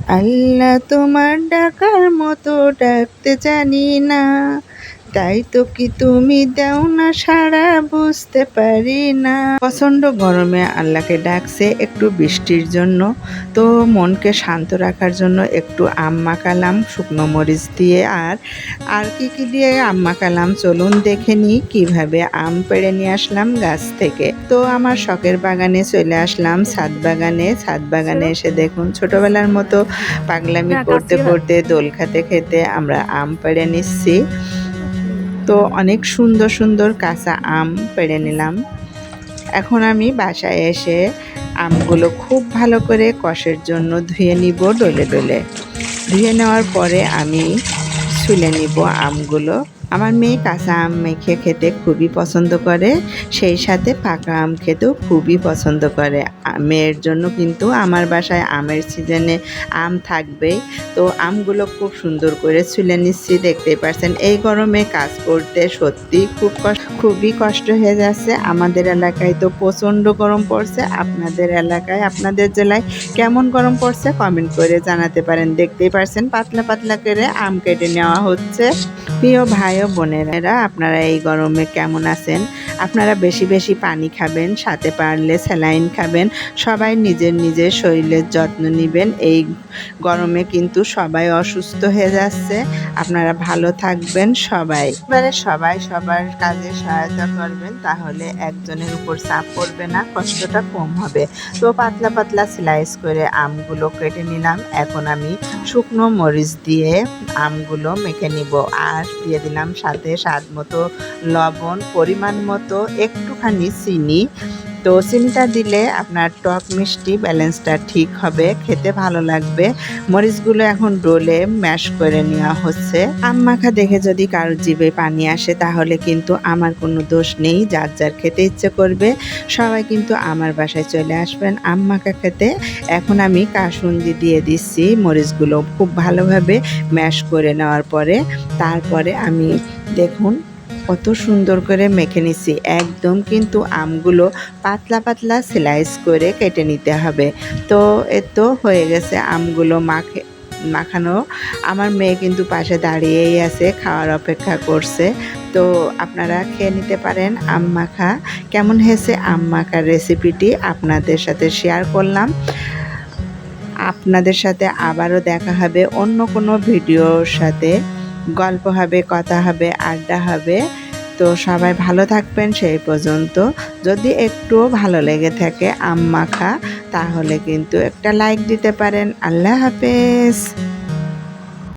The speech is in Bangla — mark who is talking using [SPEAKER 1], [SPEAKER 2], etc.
[SPEAKER 1] আল্লাহ তোমার ডাকার মতো ডাকতে জানি না, তাই তো কি তুমি দাও না সাড়া বুঝতে পারি না। প্রচণ্ড গরমে আল্লাহকে ডাকছে একটু বৃষ্টির জন্য। তো মনকে শান্ত রাখার জন্য একটু আম মাখালাম শুকনো মরিচ দিয়ে। আর কি দিয়ে আম মাখালাম চলুন দেখে নিই কীভাবে আম পেড়ে নিয়ে আসলাম গাছ থেকে। তো আমার শখের বাগানে চলে আসলাম, ছাদ বাগানে এসে দেখুন ছোটোবেলার মতো পাগলামি করতে করতে দোল খেতে খেতে আমরা আম পেড়ে নিচ্ছি। তো অনেক সুন্দর সুন্দর কাঁচা আম পেড়ে নিলাম। এখন আমি বাসায় এসে আমগুলো খুব ভালো করে কষের জন্য ধুয়ে নিব ডলে ডলে। ধুয়ে নেওয়ার পরে আমি ছুলে নিব আমগুলো। আমার মেয়ে কাঁচা আম মেখে খেতে খুবই পছন্দ করে, সেই সাথে পাকা আম খেতেও খুবই পছন্দ করে। মেয়ের জন্য কিন্তু আমার বাসায় আমের সিজনে আম থাকবেই। তো আমগুলো খুব সুন্দর করে ছুলে নিচ্ছি, দেখতেই পাচ্ছেন। এই গরমে কাজ করতে সত্যি খুবই কষ্ট হয়ে যাচ্ছে। আমাদের এলাকায় তো প্রচণ্ড গরম পড়ছে। আপনাদের এলাকায় আপনাদের জেলায় কেমন গরম পড়ছে কমেন্ট করে জানাতে পারেন। দেখতেই পাচ্ছেন পাতলা পাতলা করে আম কেটে নেওয়া হচ্ছে। প্রিয় ভাই ও বোনেরা, আপনারা এই গরমে কেমন আছেন? আপনারা বেশি বেশি পানি খাবেন, সাথে পারলে স্যালাইন খাবেন। সবাই নিজের নিজের শরীরের যত্ন নেবেন। এই গরমে কিন্তু সবাই অসুস্থ হয়ে যাচ্ছে। আপনারা ভালো থাকবেন সবাই। এবারে সবাই সবার কাজে সহায়তা করবেন, তাহলে একজনের উপর চাপ পড়বে না, কষ্টটা কম হবে। তো পাতলা পাতলা স্লাইস করে আমগুলো কেটে নিলাম। এখন আমি শুকনো মরিচ দিয়ে আমগুলো মেখে নিব। আর দিয়ে দিলাম সাথে স্বাদ মতো লবণ, পরিমাণ মতো একটুখানি চিনি। তো চিনিটা দিলে আপনার টক মিষ্টি ব্যালেন্সটা ঠিক হবে, খেতে ভালো লাগবে। মরিচগুলো এখন ডোলে ম্যাশ করে নেওয়া হচ্ছে। আম মাখা দেখে যদি কারোর জিভে পানি আসে তাহলে কিন্তু আমার কোনো দোষ নেই। যার যার খেতে ইচ্ছে করবে সবাই কিন্তু আমার বাসায় চলে আসবেন আম মাখা খেতে। এখন আমি কাসুন্দি দিয়ে দিচ্ছি। মরিচগুলো খুব ভালোভাবে ম্যাশ করে নেওয়ার পরে তারপরে আমি দেখুন কত সুন্দর করে মেখে নিচ্ছি। একদম কিন্তু আমগুলো পাতলা পাতলা স্লাইস করে কেটে নিতে হবে। তো তো হয়ে গেছে আমগুলো মাখানো। আমার মেয়ে কিন্তু পাশে দাঁড়িয়েই আছে, খাওয়ার অপেক্ষা করছে। তো আপনারা খেয়ে নিতে পারেন আম মাখা। কেমন হয়েছে আম মাখার রেসিপিটি আপনাদের সাথে শেয়ার করলাম। আপনাদের সাথে আবারও দেখা হবে অন্য কোনো ভিডিওর সাথে। গল্প হবে, কথা হবে, আড্ডা হবে। তো সবাই ভালো থাকবেন সেই পর্যন্ত। যদি একটুও ভালো লেগে থাকে আম মাখা তাহলে কিন্তু একটা লাইক দিতে পারেন। আল্লাহ হাফেজ।